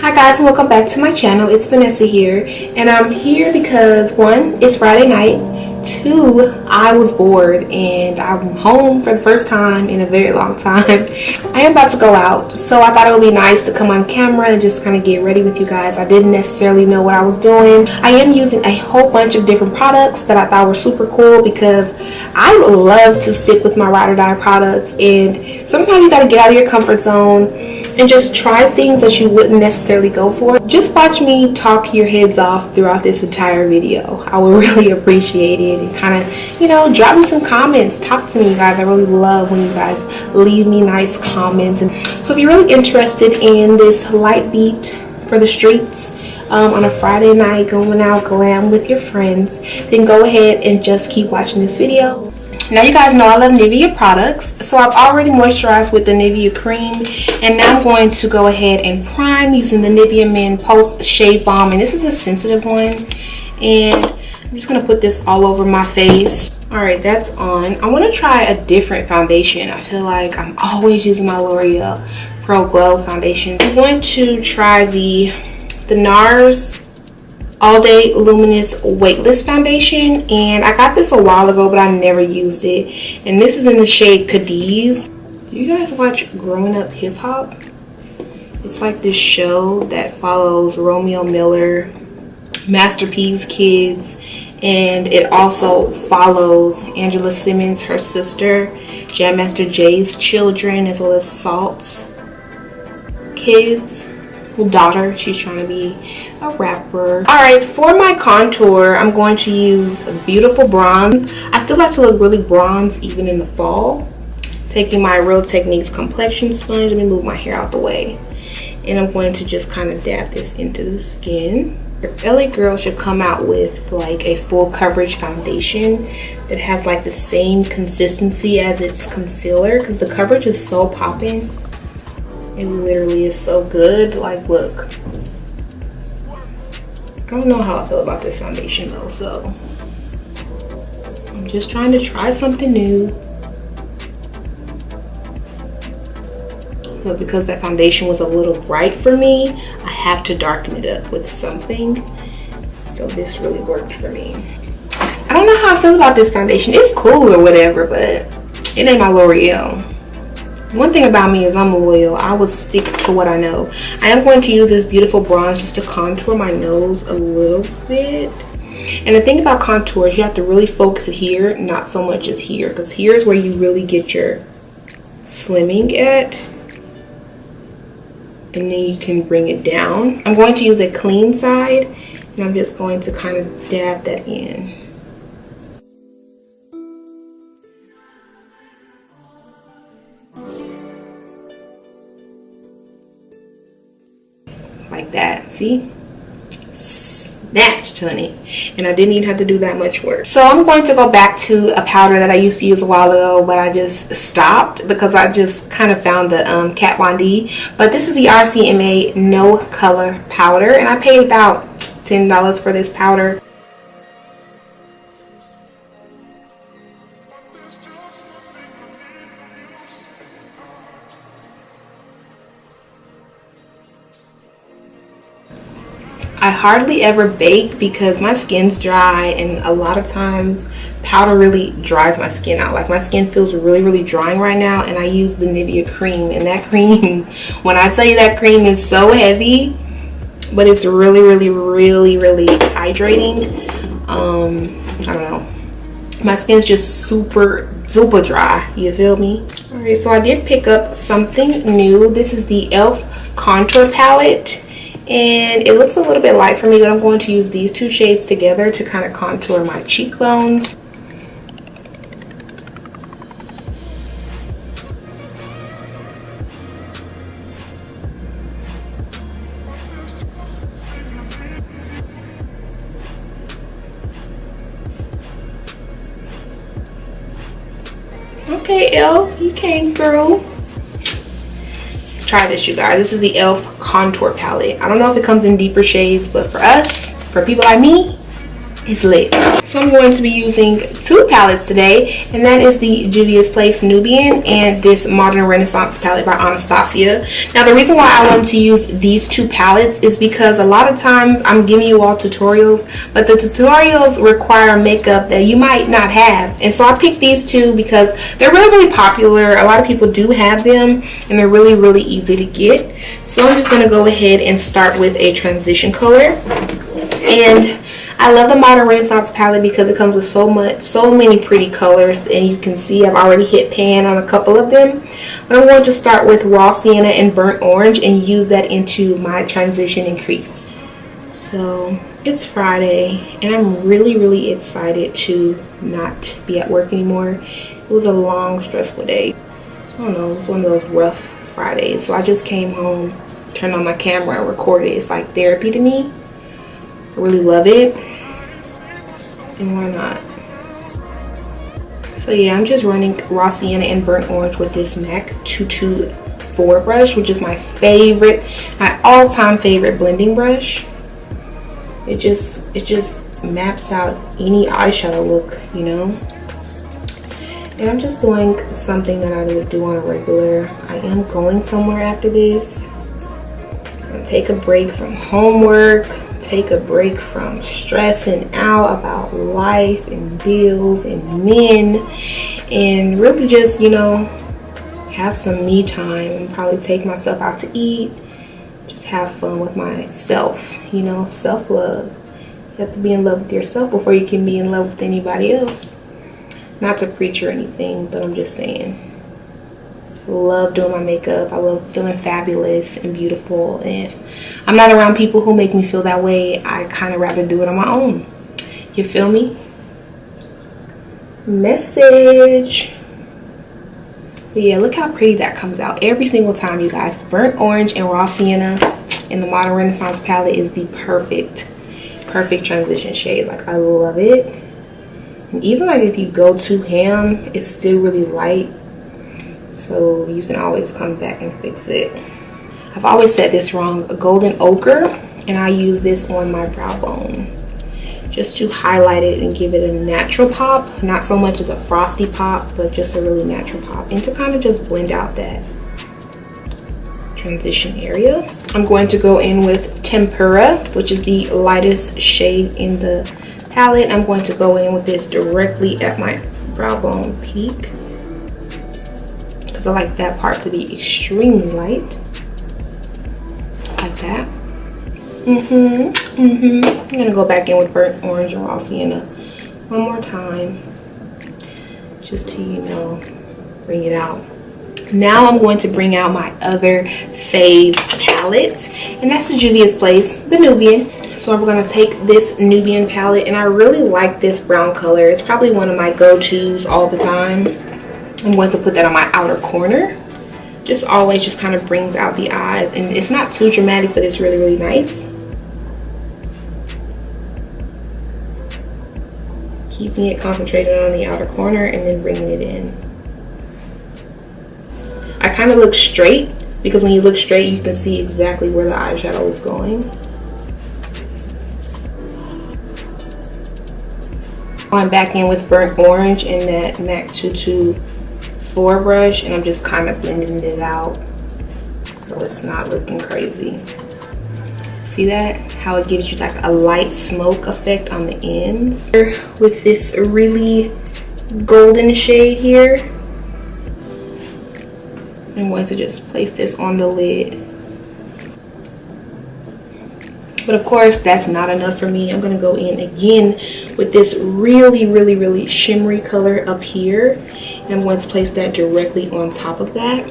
Hi guys, and welcome back to my channel. It's Vanessa here, and I'm here because one, it's Friday night. Two, I was bored and I'm home for the first time in a very long time. I am about to go out, so I thought it would be nice to come on camera and just kind of get ready with you guys. I didn't necessarily know what I was doing. I am using a whole bunch of different products that I thought were super cool because I love to stick with my ride or die products, and sometimes you gotta get out of your comfort zone and just try things that you wouldn't necessarily go for. Just watch me talk your heads off throughout this entire video. I would really appreciate it, and kind of, you know, drop me some comments. Talk to me, you guys. I really love when you guys leave me nice comments. And so if you're really interested in this light beat for the streets on a Friday night, going out glam with your friends, then go ahead and just keep watching this video. Now you guys know I love Nivea products, so I've already moisturized with the Nivea cream, and now I'm going to go ahead and prime using the Nivea Men Post Shave Balm, and this is a sensitive one, and I'm just going to put this all over my face. Alright, that's on. I want to try a different foundation. I feel like I'm always using my L'Oreal Pro Glow foundation. I'm going to try the NARS All Day Luminous Weightless Foundation, and I got this a while ago but I never used it, and this is in the shade Cadiz. Do you guys watch Growing Up Hip Hop? It's like this show that follows Romeo Miller, Master P's kids, and it also follows Angela Simmons, her sister, Jam Master Jay's children, as well as Salt's kids. Daughter, she's trying to be a rapper. Alright, for my contour, I'm going to use a beautiful bronze. I still like to look really bronze even in the fall. Taking my Real Techniques complexion sponge, let me move my hair out the way, and I'm going to just kind of dab this into the skin. LA Girl should come out with like a full coverage foundation that has like the same consistency as its concealer, because the coverage is so popping. It literally is so good. Like, look. I don't know how I feel about this foundation though, so I'm just trying to try something new. But because that foundation was a little bright for me, I have to darken it up with something. So this really worked for me. I don't know how I feel about this foundation. It's cool or whatever, but it ain't my L'Oreal. One thing about me is I'm loyal. I will stick to what I know. I am going to use this beautiful bronze just to contour my nose a little bit. And the thing about contours, you have to really focus it here, not so much as here, because here is where you really get your slimming at. And then you can bring it down. I'm going to use a clean side, and I'm just going to kind of dab that in. Like that, see? Snatched, honey. And I didn't even have to do that much work. So I'm going to go back to a powder that I used to use a while ago, but I just stopped because I just kind of found the Kat Von D. But this is the RCMA No Color Powder, and I paid about $10 for this powder. I hardly ever bake because my skin's dry, and a lot of times powder really dries my skin out. Like, my skin feels really drying right now, and I use the Nivea cream, and that cream, when I tell you that cream is so heavy, but it's really hydrating. I don't know, my skin's just super dry, you feel me? All right, so I did pick up something new. This is the e.l.f. contour palette, and it looks a little bit light for me, but I'm going to use these two shades together to kind of contour my cheekbones. Okay, e.l.f., you came through. Try this, you guys. This is the e.l.f. contour palette. I don't know if it comes in deeper shades, but for us, for people like me, is lit. So I'm going to be using two palettes today, and that is the Juvia'S Nubian and this Modern Renaissance palette by Anastasia. Now the reason why I want to use these two palettes is because a lot of times I'm giving you all tutorials, but the tutorials require makeup that you might not have, and so I picked these two because they're really popular. A lot of people do have them, and they're really easy to get. So I'm just going to go ahead and start with a transition color. And I love the Modern Renaissance palette because it comes with so many pretty colors, and you can see I've already hit pan on a couple of them. But I'm going to start with Raw Sienna and Burnt Orange and use that into my transition and crease. So it's Friday, and I'm really excited to not be at work anymore. It was a long, stressful day. I don't know, it was one of those rough Fridays. So I just came home, turned on my camera, and recorded. It's like therapy to me. I really love it, and why not? So yeah, I'm just running Raw Sienna and Burnt Orange with this MAC 224 brush, which is my favorite, my all-time favorite blending brush. It just maps out any eyeshadow look, you know. And I'm just doing something that I would do on a regular. I am going somewhere after this. I'm gonna take a break from homework. Take a break from stressing out about life and bills and men, and really just, you know, have some me time and probably take myself out to eat, just have fun with myself, you know, self-love. You have to be in love with yourself before you can be in love with anybody else. Not to preach or anything, but I'm just saying. Love doing my makeup. I love feeling fabulous and beautiful, and if I'm not around people who make me feel that way, I kind of rather do it on my own. You feel me? Message. But yeah, look how pretty that comes out every single time, you guys. Burnt Orange and Raw Sienna in the Modern Renaissance palette is the perfect transition shade. Like, I love it. And even like if you go too ham, it's still really light. So you can always come back and fix it. I've always said this wrong, a golden ochre, and I use this on my brow bone just to highlight it and give it a natural pop, not so much as a frosty pop, but just a really natural pop, and to kind of just blend out that transition area. I'm going to go in with Tempera, which is the lightest shade in the palette. I'm going to go in with this directly at my brow bone peak, because I like that part to be extremely light, like that. I'm gonna go back in with Burnt Orange and Raw Sienna one more time, just to, you know, bring it out. Now I'm going to bring out my other fave palette, and that's the Juvia'S, the Nubian. So I'm going to take this Nubian palette, and I really like this brown color. It's probably one of my go-tos all the time. I'm going to put that on my outer corner. Just always just kind of brings out the eyes, and it's not too dramatic, but it's really nice. Keeping it concentrated on the outer corner and then bringing it in. I kind of look straight, because when you look straight you can see exactly where the eyeshadow is going. Going back in with Burnt Orange and that MAC 224 brush, and I'm just kind of blending it out so it's not looking crazy. See that? How it gives you like a light smoke effect on the ends. With this really golden shade here, I'm going to just place this on the lid. But of course, that's not enough for me. I'm going to go in again with this really shimmery color up here. And I'm going to place that directly on top of that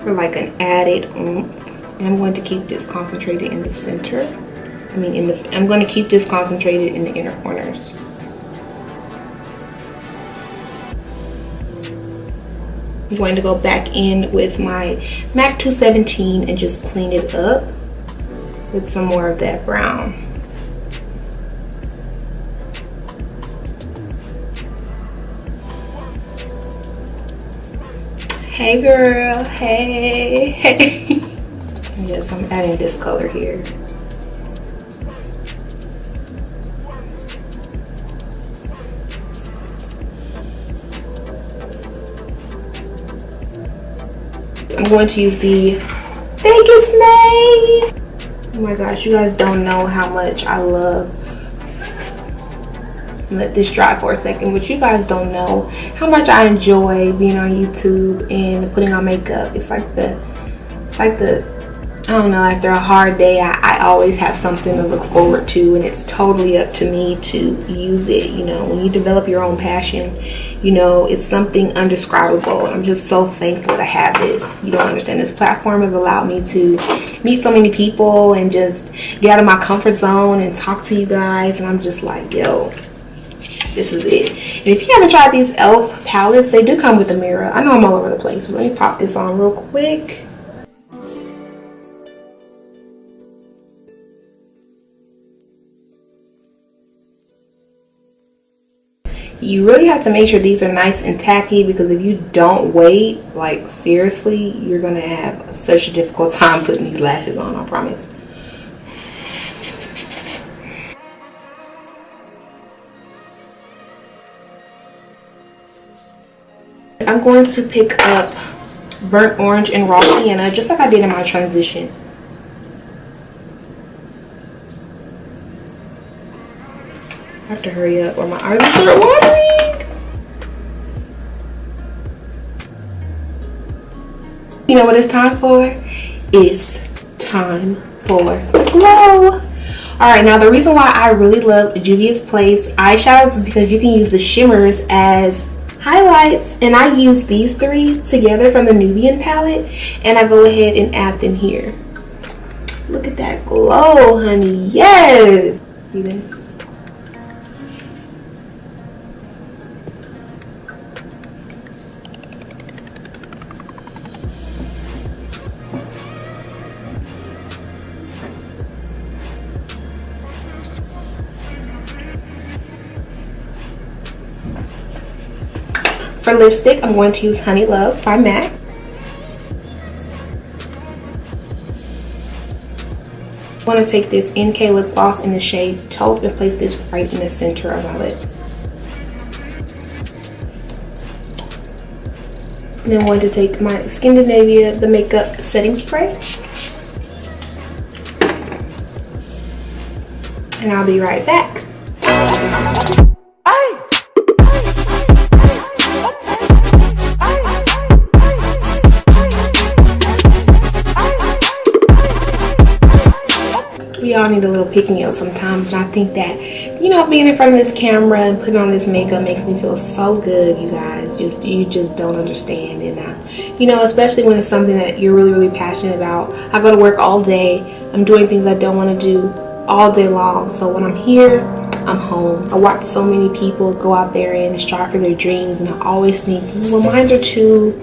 for like an added oomph. And I'm going to keep this concentrated in the center. I'm going to keep this concentrated in the inner corners. I'm going to go back in with my MAC 217 and just clean it up with some more of that brown. Hey girl, hey. Yes, I'm adding this color here. I'm going to use the Vegas Maze. Oh my gosh, you guys don't know how much I love. Let this dry for a second, but you guys don't know how much I enjoy being on YouTube and putting on makeup. It's like the I don't know, after a hard day, I always have something to look forward to, and it's totally up to me to use it. You know, when you develop your own passion, you know, it's something undescribable. I'm just so thankful to have this. You don't understand. This platform has allowed me to meet so many people and just get out of my comfort zone and talk to you guys, and I'm just like, yo, this is it. And if you haven't tried these e.l.f. palettes, they do come with a mirror. I know I'm all over the place, but let me pop this on real quick. You really have to make sure these are nice and tacky, because if you don't wait, like seriously, you're gonna have such a difficult time putting these lashes on, I promise. I'm going to pick up Burnt Orange and Raw Sienna, just like I did in my transition. I have to hurry up or my eyes will start watering. You know what it's time for? It's time for glow. Alright, now the reason why I really love Juvia'S Place eyeshadows is because you can use the shimmers as highlights, and I use these three together from the Nubian palette, and I go ahead and add them here. Look at that glow, honey. Yes! See that? For lipstick, I'm going to use Honey Love by MAC. I want to take this NK lip gloss in the shade Taupe and place this right in the center of my lips. And I'm going to take my Skindinavia the Makeup Setting Spray. And I'll be right back. We all need a little pick-me-up sometimes, and I think that, you know, being in front of this camera and putting on this makeup makes me feel so good, you guys. You just don't understand. And you know, especially when it's something that you're really passionate about. I go to work all day. I'm doing things I don't want to do all day long. So when I'm here, I'm home. I watch so many people go out there and strive for their dreams, and I always think, well, mine are too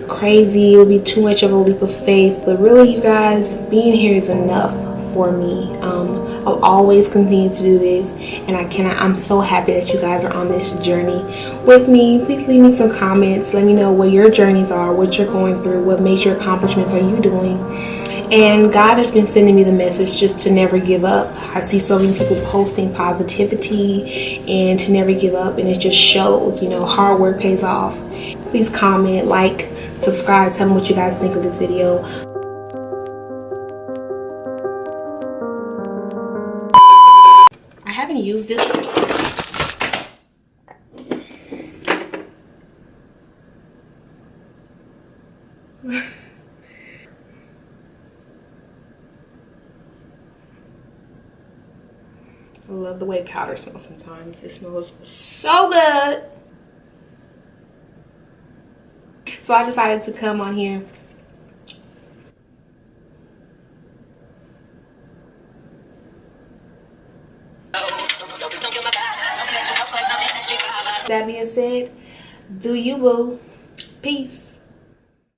crazy. It'll be too much of a leap of faith. But really, you guys, being here is enough for me. I'll always continue to do this, and I'm so happy that you guys are on this journey with me. Please leave me some comments. Let me know what your journeys are, what you're going through, what major accomplishments are you doing. And God has been sending me the message just to never give up. I see so many people posting positivity and to never give up, and it just shows, you know, hard work pays off. Please comment, like, subscribe, tell me what you guys think of this video. I haven't used this. I love the way powder smells sometimes. It smells so good. So I decided to come on here that being said, do you boo. Peace.